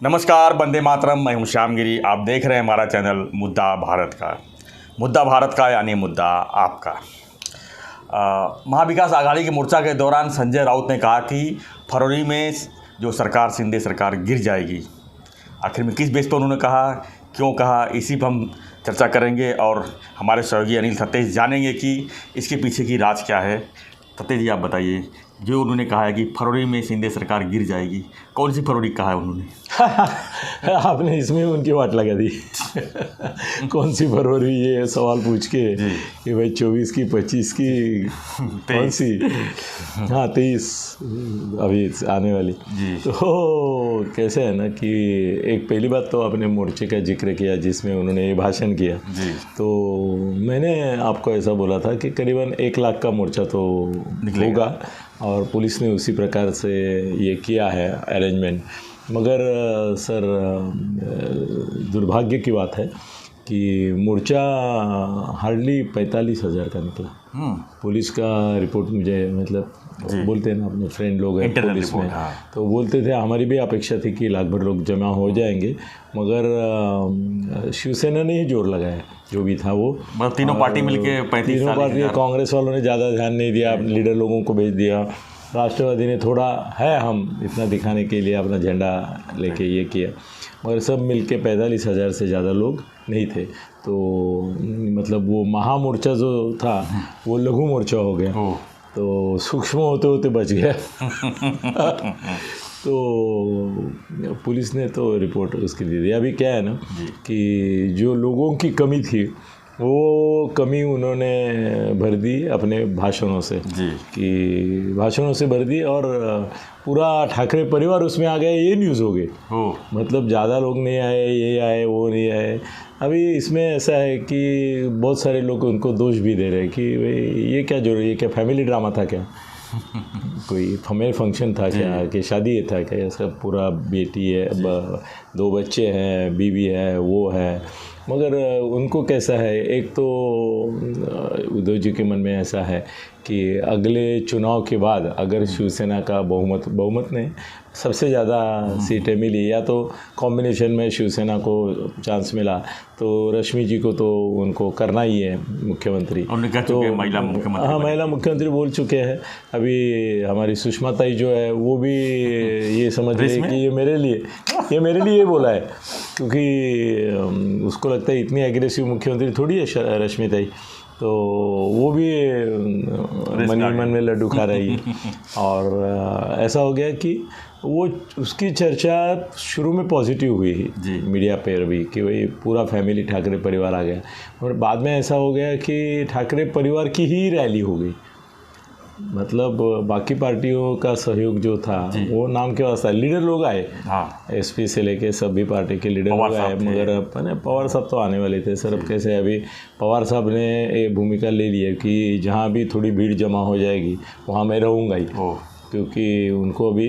नमस्कार, वंदे मातरम। मैं हूं श्यामगिरी। आप देख रहे हैं हमारा चैनल मुद्दा भारत का यानी मुद्दा आपका। महाविकास आघाड़ी के मोर्चा के दौरान संजय राउत ने कहा कि फरवरी में जो सरकार, शिंदे सरकार गिर जाएगी। आखिर में किस बेस पर उन्होंने कहा, क्यों कहा, इसी पर हम चर्चा करेंगे और हमारे सहयोगी अनिल सतेश जानेंगे कि इसके पीछे की राज क्या है। सतेश जी, आप बताइए, जो उन्होंने कहा है कि फरवरी में शिंदे सरकार गिर जाएगी, कौन सी फरवरी कहा है उन्होंने? आपने इसमें उनकी वाट लगा दी। कौन सी फरवरी, ये सवाल पूछ के कि भाई 24 की, 25 की, कौन सी? हाँ, 23 अभी आने वाली। तो कैसे है ना कि एक पहली बात तो आपने मोर्चे का जिक्र किया जिसमें उन्होंने ये भाषण किया। तो मैंने आपको ऐसा बोला था कि करीबन 1 लाख का मोर्चा तो होगा और पुलिस ने उसी प्रकार से ये किया है अरेंजमेंट। मगर सर, दुर्भाग्य की बात है कि मोर्चा हार्डली 45,000 का निकला। पुलिस का रिपोर्ट मुझे, मतलब बोलते हैं ना, अपने फ्रेंड लोग हैं पुलिस में, तो बोलते थे हमारी भी अपेक्षा थी कि लाख भर लोग जमा हो जाएंगे, मगर शिवसेना ने ही जोर लगाया जो भी था वो। तीनों पार्टी मिलके 35, तीनों पार्टी, कांग्रेस वालों ने ज़्यादा ध्यान नहीं दिया, लीडर लोगों को भेज दिया। राष्ट्रवादी ने थोड़ा है हम इतना दिखाने के लिए अपना झंडा लेके ये किया, मगर सब मिलके 45,000 से ज़्यादा लोग नहीं थे। तो मतलब वो महामोर्चा जो था वो लघु मोर्चा हो गया, तो सूक्ष्म होते होते बच गया। तो पुलिस ने तो रिपोर्ट उसकी दे दी। अभी क्या है ना कि जो लोगों की कमी थी वो कमी उन्होंने भर दी अपने भाषणों से, कि भाषणों से भर दी और पूरा ठाकरे परिवार उसमें आ गया, ये न्यूज़ हो गई। मतलब ज़्यादा लोग नहीं आए, ये आए, वो नहीं आए। अभी इसमें ऐसा है कि बहुत सारे लोग उनको दोष भी दे रहे हैं कि भाई ये क्या ये क्या फैमिली ड्रामा था क्या, कोई फैमिली फंक्शन था क्या, कि शादी था क्या, ऐसा पूरा बेटी है, 2 बच्चे हैं, बीवी है, वो है। मगर उनको कैसा है, एक तो उद्धव जी के मन में ऐसा है कि अगले चुनाव के बाद अगर शिवसेना का बहुमत नहीं, सबसे ज़्यादा सीटें मिली, या तो कॉम्बिनेशन में शिवसेना को चांस मिला, तो रश्मि जी को तो उनको करना ही है मुख्यमंत्री। तो महिला मुख्यमंत्री, हाँ, महिला मुख्यमंत्री बोल चुके हैं। अभी हमारी सुषमा ताई जो है वो भी ये समझ रही है कि ये मेरे लिए बोला है, क्योंकि उसको लगता है इतनी एग्रेसिव मुख्यमंत्री थोड़ी है रश्मि ताई, तो वो भी मन में लड्डू खा रही है। और ऐसा हो गया कि वो उसकी चर्चा शुरू में पॉजिटिव हुई मीडिया पर भी कि भाई पूरा फैमिली ठाकरे परिवार आ गया, और बाद में ऐसा हो गया कि ठाकरे परिवार की ही रैली हो गई। मतलब बाकी पार्टियों का सहयोग जो था वो नाम के वास्ते लीडर लोग आए, एसपी से लेके सभी पार्टी के लीडर लोग आए, मगर पवार साहब तो आने वाले थे सर। अब कैसे, अभी पवार साहब ने एक भूमिका ले ली है कि जहाँ भी थोड़ी भीड़ जमा हो जाएगी वहाँ मैं रहूँगा ही, क्योंकि उनको अभी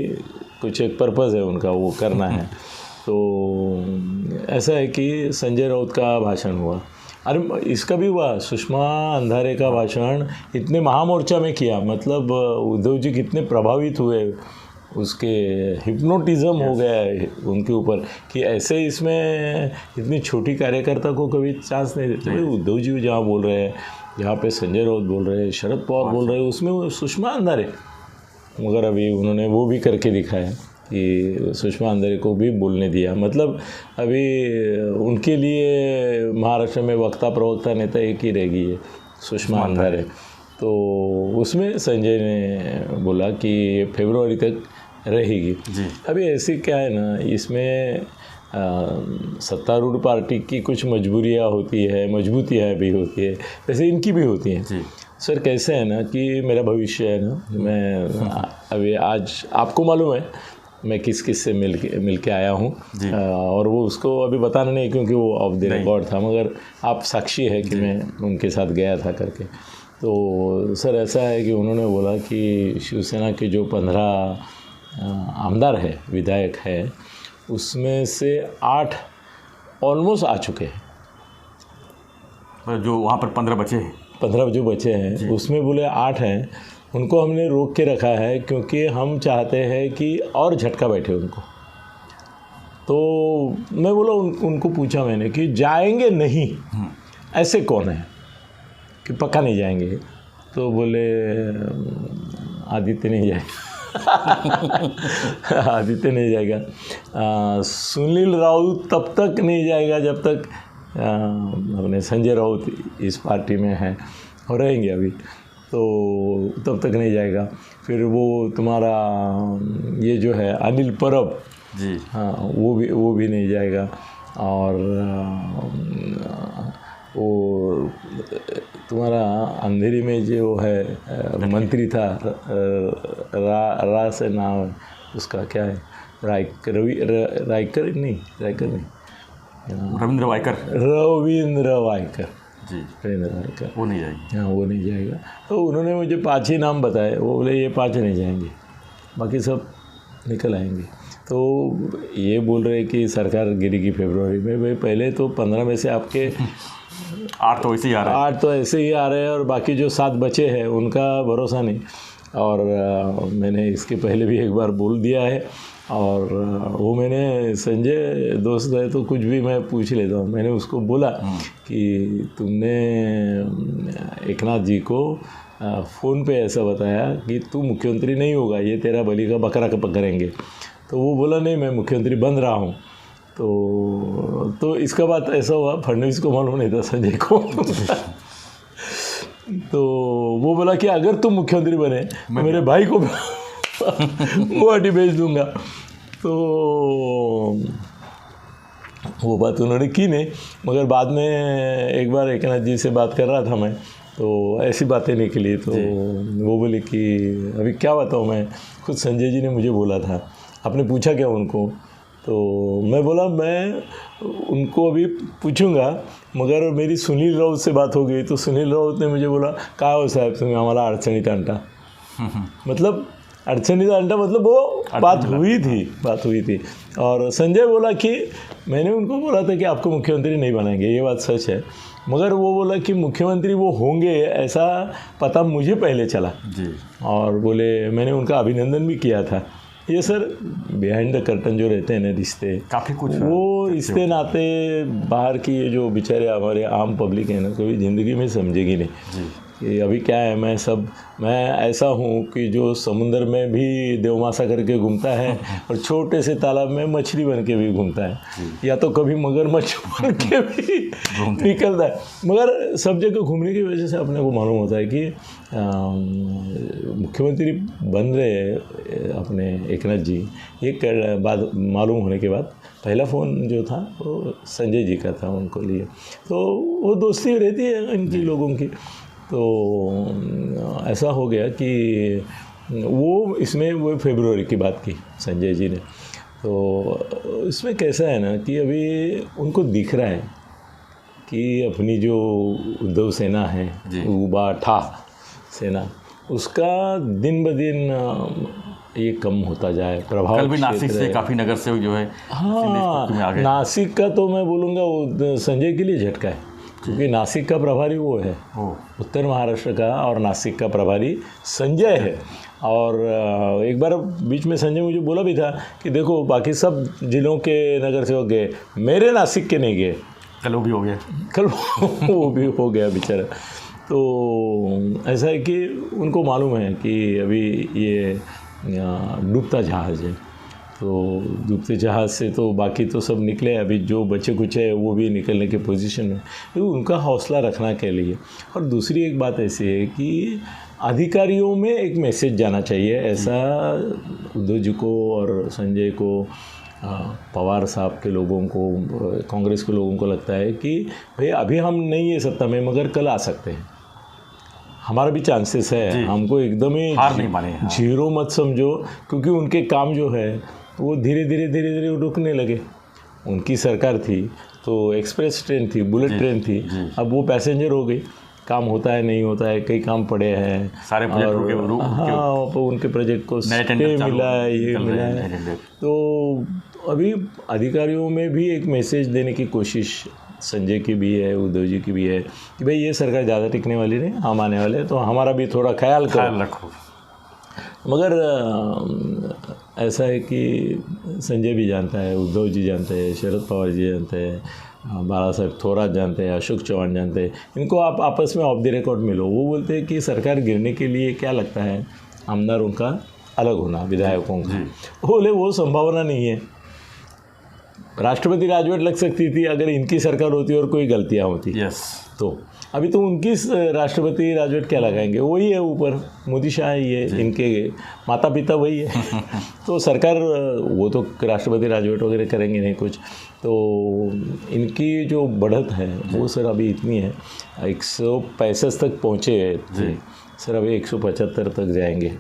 कुछ एक पर्पज़ है उनका, वो करना है। तो ऐसा है कि संजय राउत का भाषण हुआ, अरे इसका भी हुआ, सुषमा अंधारे का भाषण इतने महामोर्चा में किया। मतलब उद्धव जी कितने प्रभावित हुए, उसके हिप्नोटिज्म हो गया है उनके ऊपर कि ऐसे इसमें इतनी छोटी कार्यकर्ता को कभी चांस नहीं देते। भाई उद्धव जी जहाँ बोल रहे हैं, जहाँ पे संजय राउत बोल रहे हैं, शरद पवार बोल रहे हैं, उसमें सुषमा अंधारे, मगर अभी उन्होंने वो भी करके दिखाया कि सुषमा अंधारे को भी बोलने दिया। मतलब अभी उनके लिए महाराष्ट्र में वक्ता प्रवक्ता नेता एक ही रहेगी, है सुषमा अंधारे। तो उसमें संजय ने बोला कि फरवरी तक रहेगी। अभी ऐसी क्या है ना, इसमें सत्तारूढ़ पार्टी की कुछ मजबूरियाँ होती है, मजबूतियाँ भी होती है, वैसे इनकी भी होती हैं। सर कैसे है ना कि मेरा भविष्य है ना, मैं अभी आज आपको मालूम है मैं किस से मिल के आया हूँ, और वो उसको अभी बताना नहीं क्योंकि वो ऑफ द रिकॉर्ड था, मगर आप साक्षी है कि मैं उनके साथ गया था करके। तो सर ऐसा है कि उन्होंने बोला कि शिवसेना के जो 15 आमदार है, विधायक है, उसमें से 8 ऑलमोस्ट आ चुके हैं। जो वहाँ पर 15 बचे हैं, 15 जो बचे हैं उसमें बोले 8 हैं, उनको हमने रोक के रखा है क्योंकि हम चाहते हैं कि और झटका बैठे उनको। तो मैं बोला उनको पूछा मैंने कि जाएंगे नहीं ऐसे कौन है कि पक्का नहीं जाएंगे? तो बोले आदित्य नहीं जाएगा। आदित्य नहीं जाएगा, सुनील राउत तब तक नहीं जाएगा जब तक अपने संजय राउत इस पार्टी में है और रहेंगे अभी, तो तब तक नहीं जाएगा। फिर वो तुम्हारा ये जो है अनिल परब जी, हाँ वो भी नहीं जाएगा। और वो तुम्हारा अंधेरी में जो है मंत्री था रा से नाम है उसका क्या है, रायकर नहीं रविंद्र वायकर जी, रविंद्र वायकर वो नहीं जाएगी। हाँ वो नहीं जाएगा। तो उन्होंने मुझे 5 ही नाम बताए, वो बोले ये 5 नहीं जाएंगे, बाकी सब निकल आएंगे। तो ये बोल रहे कि सरकार गिरेगी फरवरी में। भाई पहले तो 15 में से आपके 8 तो ऐसे ही आ रहे हैं, 8 तो ऐसे ही आ रहे हैं और बाकी जो 7 बचे हैं उनका भरोसा नहीं। और मैंने इसके पहले भी एक बार बोल दिया है और वो मैंने संजय दोस्त है तो कुछ भी मैं पूछ लेता हूँ। मैंने उसको बोला कि तुमने एकनाथ जी को फ़ोन पे ऐसा बताया कि तू मुख्यमंत्री नहीं होगा, ये तेरा बलि का बकरा करेंगे। तो वो बोला नहीं मैं मुख्यमंत्री बन रहा हूँ। तो इसका बात ऐसा हुआ, फडणवीस को मालूम नहीं था, संजय को। तो वो बोला कि अगर तुम मुख्यमंत्री बने तो मेरे भाई को गुवाहाटी भेज दूंगा। तो वो बात उन्होंने की नहीं, मगर बाद में एक बार एकनाथ जी से बात कर रहा था मैं, तो ऐसी बातें निकली। तो वो बोले कि अभी क्या बताऊँ मैं, खुद संजय जी ने मुझे बोला था। आपने पूछा क्या उनको? तो मैं बोला मैं उनको अभी पूछूंगा, मगर मेरी सुनील राउत से बात हो गई। तो सुनील राउत ने मुझे बोला काय हो साहेब तुम्ही आम्हाला अडचणीत आणता। मतलब अडचणीत आणता मतलब वो बात हुई थी। और संजय बोला कि मैंने उनको बोला था कि आपको मुख्यमंत्री नहीं बनाएंगे, ये बात सच है, मगर वो बोला कि मुख्यमंत्री वो होंगे ऐसा पता मुझे पहले चला जी। और बोले मैंने उनका अभिनंदन भी किया था। ये सर बिहाइंड द कर्टन जो रहते हैं ना रिश्ते, काफ़ी कुछ वो रिश्ते नाते बाहर की ये जो बेचारे हमारे आम पब्लिक है ना, कभी ज़िंदगी में समझेगी नहीं कि अभी क्या है। मैं ऐसा हूँ कि जो समुंदर में भी देवमासा करके घूमता है और छोटे से तालाब में मछली बन के भी घूमता है, या तो कभी मगरमच्छ बन के भी निकलता है। मगर सब जगह घूमने की वजह से अपने को मालूम होता है कि मुख्यमंत्री बन रहे अपने एकनाथ जी। एक बात मालूम होने के बाद पहला फ़ोन जो था वो संजय जी का था उनको लिए। तो वो दोस्ती रहती है इनकी लोगों की। तो ऐसा हो गया कि वो इसमें वो फरवरी की बात की संजय जी ने। तो इसमें कैसा है ना कि अभी उनको दिख रहा है कि अपनी जो उद्धव सेना है, उबा ठा सेना, उसका दिन ब दिन ये कम होता जाए प्रभाव। कल भी नासिक से काफ़ी नगर सेवक जो है हाँ, नासिक का तो मैं बोलूँगा वो संजय के लिए झटका है, क्योंकि नासिक का प्रभारी वो है, उत्तर महाराष्ट्र का, और नासिक का प्रभारी संजय है। और एक बार बीच में संजय मुझे बोला भी था कि देखो बाकी सब जिलों के नगर सेवक गए, मेरे नासिक के नहीं गए। कल वो भी हो गया, कल वो भी हो गया बेचारा। तो ऐसा है कि उनको मालूम है कि अभी ये डूबता जहाज़ है, तो डूबते जहाज़ से तो बाकी तो सब निकले, अभी जो बचे कुछ है वो भी निकलने के पोजीशन में, तो उनका हौसला रखना के लिए। और दूसरी एक बात ऐसी है कि अधिकारियों में एक मैसेज जाना चाहिए, ऐसा उद्धव जी को और संजय को, पवार साहब के लोगों को, कांग्रेस के लोगों को लगता है कि भाई अभी हम नहीं है सत्ता में, मगर कल आ सकते हैं, हमारा भी चांसेस है, हमको एकदम ही हार नहीं माने, जीरो मत समझो, क्योंकि उनके काम जो है वो धीरे धीरे रुकने लगे। उनकी सरकार थी तो एक्सप्रेस ट्रेन थी, बुलेट ट्रेन थी, अब वो पैसेंजर हो गई, काम होता है नहीं होता है, कई काम पड़े हैं सारे प्रोजेक्ट। हाँ, उनके प्रोजेक्ट को स्टे मिला है, ये मिला है। तो अभी अधिकारियों में भी एक मैसेज देने की कोशिश संजय की भी है, उद्धव जी की भी है कि भाई ये सरकार ज़्यादा टिकने वाली नहीं, हम आने वाले हैं, तो हमारा भी थोड़ा ख्याल रखो। मगर ऐसा है कि संजय भी जानता है, उद्धव जी जानते हैं, शरद पवार जी जानते हैं, बाला साहब थोरात जानते हैं, अशोक चौहान जानते हैं। इनको आप आपस में ऑफ द रिकॉर्ड मिलो, वो बोलते हैं कि सरकार गिरने के लिए क्या लगता है, आमदारों का अलग होना, विधायकों का। बोले वो संभावना नहीं है। राष्ट्रपति राजवट लग सकती थी अगर इनकी सरकार होती और कोई गलतियाँ होती। तो अभी तो उनकी राष्ट्रपति राजवट क्या लगाएंगे, वही है ऊपर, मोदी शाह ही है, इनके माता पिता वही है। तो सरकार वो तो राष्ट्रपति राजवट वगैरह करेंगे नहीं कुछ। तो इनकी जो बढ़त है वो सर अभी इतनी है, 165 तक पहुँचे थे सर, अभी 175 तक जाएंगे।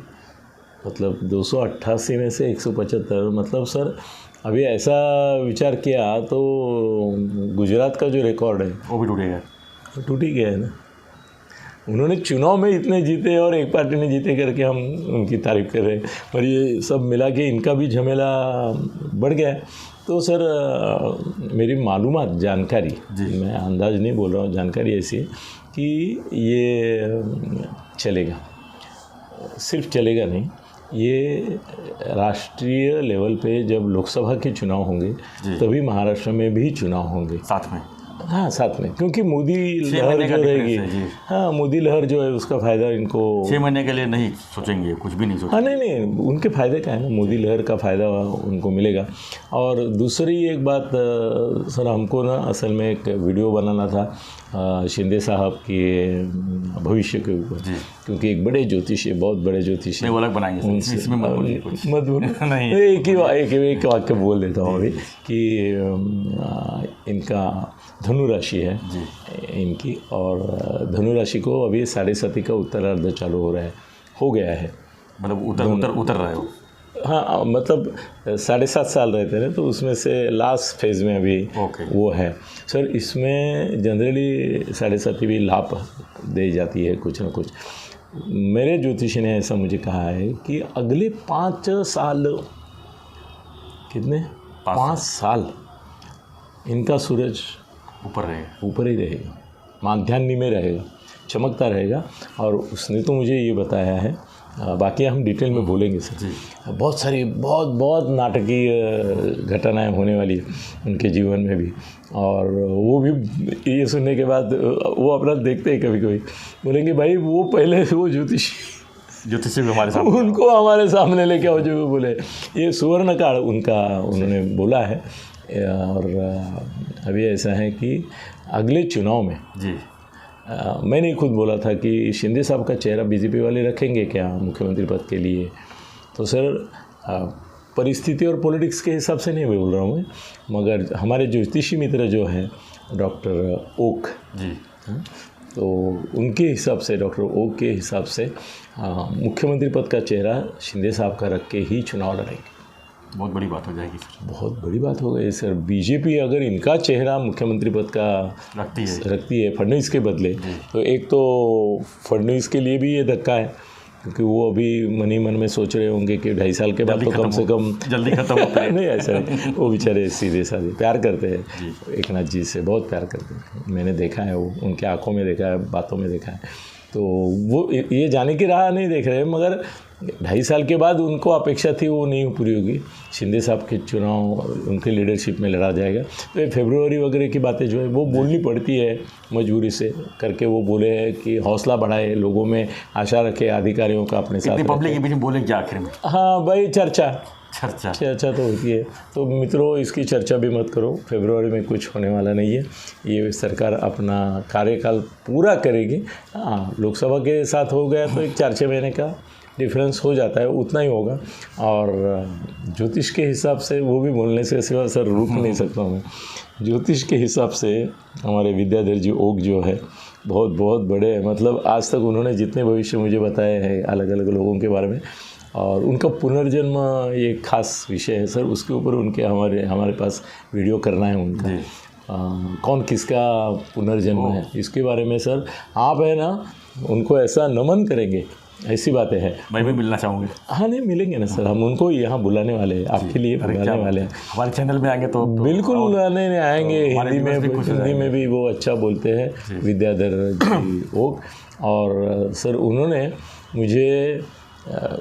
मतलब 288 में से 175, मतलब सर अभी ऐसा विचार किया तो गुजरात का जो रिकॉर्ड है वो भी टूटेगा, टूट ही गया है ना। उन्होंने चुनाव में इतने जीते और एक पार्टी ने जीते करके हम उनकी तारीफ कर रहे हैं, और ये सब मिला के इनका भी झमेला बढ़ गया है। तो सर मेरी मालूमात, जानकारी, मैं अंदाज नहीं बोल रहा हूँ, जानकारी ऐसी है कि ये चलेगा, सिर्फ चलेगा नहीं, ये राष्ट्रीय लेवल पे जब लोकसभा के चुनाव होंगे तभी महाराष्ट्र में भी चुनाव होंगे साथ में। हाँ साथ में, क्योंकि मोदी लहर जो रहेगी, हाँ मोदी लहर जो है उसका फ़ायदा इनको 6 महीने के लिए नहीं सोचेंगे, कुछ भी नहीं सोचेंगे। हाँ नहीं, उनके फ़ायदे का है ना, मोदी लहर का फ़ायदा उनको मिलेगा। और दूसरी एक बात सर, हमको ना असल में एक वीडियो बनाना था शिंदे साहब के भविष्य के ऊपर, क्योंकि एक बड़े ज्योतिषी, बहुत बड़े ज्योतिषी, वो अलग बनाएंगे, इसमें मत बोलो नहीं, एक वाक्य बोल देता हूँ अभी कि इनका धनु राशि है इनकी, और धनु राशि को अभी 7.5 का उत्तरार्ध चालू हो गया है, मतलब उतर रहे हो। हाँ मतलब 7.5 साल रहते हैं तो उसमें से लास्ट फेज़ में अभी वो है सर। इसमें जनरली 7.5 भी लाभ दे जाती है कुछ ना कुछ। मेरे ज्योतिषी ने ऐसा मुझे कहा है कि अगले 5 साल, कितने 5 साल इनका सूरज ऊपर ही रहेगा, माध्यान्ह में रहेगा, चमकता रहेगा। और उसने तो मुझे ये बताया है, बाकी हम डिटेल में बोलेंगे सर। बहुत सारी बहुत नाटकीय घटनाएं होने वाली है उनके जीवन में भी, और वो भी ये सुनने के बाद वो अपना देखते हैं कभी कभी, बोलेंगे भाई वो पहले वो ज्योतिषी भी हमारे सामने, उनको हमारे सामने लेके आओ जो बोले। ये सुवर्ण काल उनका उन्होंने बोला है। और अभी ऐसा है कि अगले चुनाव में मैंने खुद बोला था कि शिंदे साहब का चेहरा बीजेपी वाले रखेंगे क्या मुख्यमंत्री पद के लिए। तो सर परिस्थिति और पॉलिटिक्स के हिसाब से नहीं बोल रहा हूँ मैं, मगर हमारे ज्योतिषी मित्र जो हैं डॉक्टर ओक तो उनके हिसाब से, डॉक्टर ओक के हिसाब से मुख्यमंत्री पद का चेहरा शिंदे साहब का रख के ही चुनाव लड़ेंगे। बहुत बड़ी बात हो जाएगी सर, बहुत बड़ी बात हो गई सर। बीजेपी अगर इनका चेहरा मुख्यमंत्री पद का रखती है फडणवीस के बदले, तो एक तो फडणवीस के लिए भी ये धक्का है, क्योंकि वो अभी मन ही मन में सोच रहे होंगे कि 2.5 साल के बाद तो कम से कम जल्दी खत्म हो नहीं ऐसा नहीं, वो बेचारे सीधे साधे प्यार करते हैं एक नाथ जी से, बहुत प्यार करते हैं। मैंने देखा है, वो उनके आंखों में देखा है, बातों में देखा है। तो वो ये जाने की राह नहीं देख रहे, मगर 2.5 साल के बाद उनको अपेक्षा थी वो नहीं पूरी होगी। शिंदे साहब के चुनाव उनके लीडरशिप में लड़ा जाएगा, तो ये फरवरी वगैरह की बातें जो है वो बोलनी पड़ती है मजबूरी से करके। वो बोले हैं कि हौसला बढ़ाए, लोगों में आशा रखे, अधिकारियों का अपने साथ पब्लिक के बीच में बोले क्या आखिर में। हाँ भाई, चर्चा तो होती है। तो मित्रों इसकी चर्चा भी मत करो, फरवरी में कुछ होने वाला नहीं है। ये सरकार अपना कार्यकाल पूरा करेगी। हाँ, लोकसभा के साथ हो गया तो एक 4-6 महीने का डिफरेंस हो जाता है, उतना ही होगा। और ज्योतिष के हिसाब से वो भी बोलने से सिवा सर रुक नहीं सकता हूँ मैं। ज्योतिष के हिसाब से हमारे विद्याधर जी ओक जो है बहुत बड़े हैं। मतलब आज तक उन्होंने जितने भविष्य मुझे बताए हैं अलग अलग लोगों के बारे में, और उनका पुनर्जन्म ये खास विषय है सर। उसके ऊपर उनके हमारे पास वीडियो करना है उनका, कौन किसका पुनर्जन्म है इसके बारे में सर। आप है ना उनको ऐसा नमन करेंगे, ऐसी बातें हैं। मैं भी मिलना चाहूँगी। हाँ नहीं, मिलेंगे ना सर, हम उनको यहाँ बुलाने वाले हैं, आपके लिए बुलाने वाले हैं। हमारे चैनल में आएंगे तो बिल्कुल बुलाने आएंगे। हिंदी में भी वो अच्छा बोलते हैं विद्याधर जी ओक। और सर उन्होंने मुझे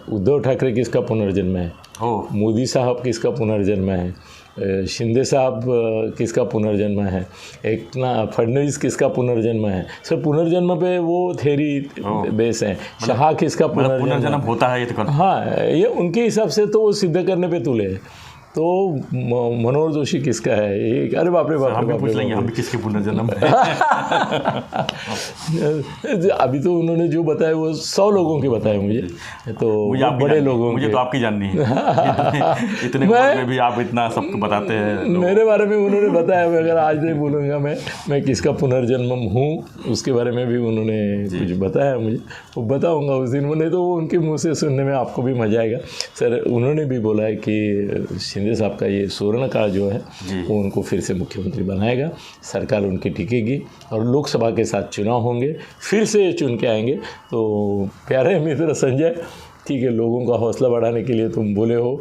उद्धव ठाकरे किसका पुनर्जन्म है, हो मोदी साहब किसका पुनर्जन्म है, शिंदे साहब किसका पुनर्जन्म है, एक ना फडणवीस किसका पुनर्जन्म है। सर पुनर्जन्म पे वो थेरी बेस है। शाह किसका पुनर्जन्म होता है ये तो हाँ, ये उनके हिसाब से तो वो सिद्ध करने पे तुले हैं। तो मनोहर जोशी किसका है, ये अरे बाप रे बाप, हम भी पूछ लेंगे हम भी किसके पुनर्जन्म है। अभी तो उन्होंने जो बताया वो 100 लोगों के बताए मुझे, तो मुझे बड़े लोगों मुझे के। तो आपकी जाननी है। इतने उम्र में भी आप इतना सबको बताते हैं। मेरे बारे में उन्होंने बताया, मैं अगर आज नहीं बोलूँगा मैं किसका पुनर्जन्म हूँ, उसके बारे में भी उन्होंने कुछ बताया मुझे, वो बताऊँगा उस दिन। नहीं तो वो उनके मुँह से सुनने में आपको भी मज़ा आएगा। सर उन्होंने भी बोला है कि शिंदे साहब का ये स्वर्ण काल जो है वो उनको फिर से मुख्यमंत्री बनाएगा, सरकार उनकी टिकेगी और लोकसभा के साथ चुनाव होंगे, फिर से चुन के आएंगे। तो प्यारे मित्र संजय, ठीक है, लोगों का हौसला बढ़ाने के लिए तुम बोले हो,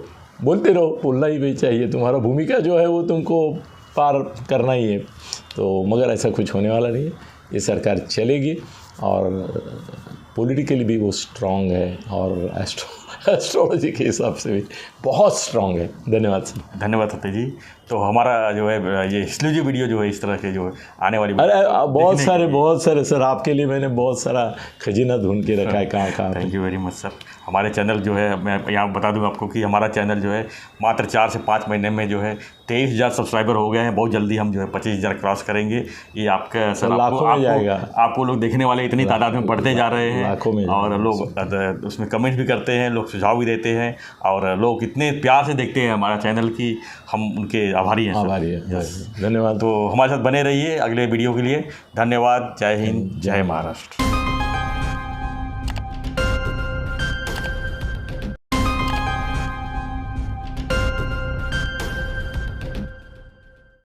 बोलते रहो, बोलना ही भी चाहिए, तुम्हारा भूमिका जो है वो तुमको पार करना ही है। तो मगर ऐसा कुछ होने वाला नहीं है, ये सरकार चलेगी और पॉलिटिकली भी वो स्ट्रांग है और एस्ट्रोलॉजी के हिसाब से भी बहुत स्ट्रांग है। धन्यवाद सर। धन्यवाद सत्य जी। तो हमारा जो है ये एक्सक्लूसिव वीडियो जो है इस तरह के जो आने वाली अरे बहुत सारे सर, आपके लिए मैंने बहुत सारा खजीना ढूंढ के रखा है कहाँ। Thank you very much sir. हमारे चैनल जो है, मैं यहाँ बता दूँ आपको कि हमारा चैनल जो है मात्र 4 से 5 महीने में जो है 23,000 सब्सक्राइबर हो गए हैं। बहुत जल्दी हम जो है 25,000 क्रॉस करेंगे। ये आपका सर आपको लोग देखने वाले इतनी तादाद में बढ़ते जा रहे हैं और लोग उसमें कमेंट भी करते हैं, लोग सुझाव भी देते हैं और लोग इतने प्यार से देखते हैं हमारा चैनल की हम उनके आभारी हैं। धन्यवाद। तो हमारे साथ बने रहिए अगले वीडियो के लिए। धन्यवाद। जय हिंद, जय महाराष्ट्र।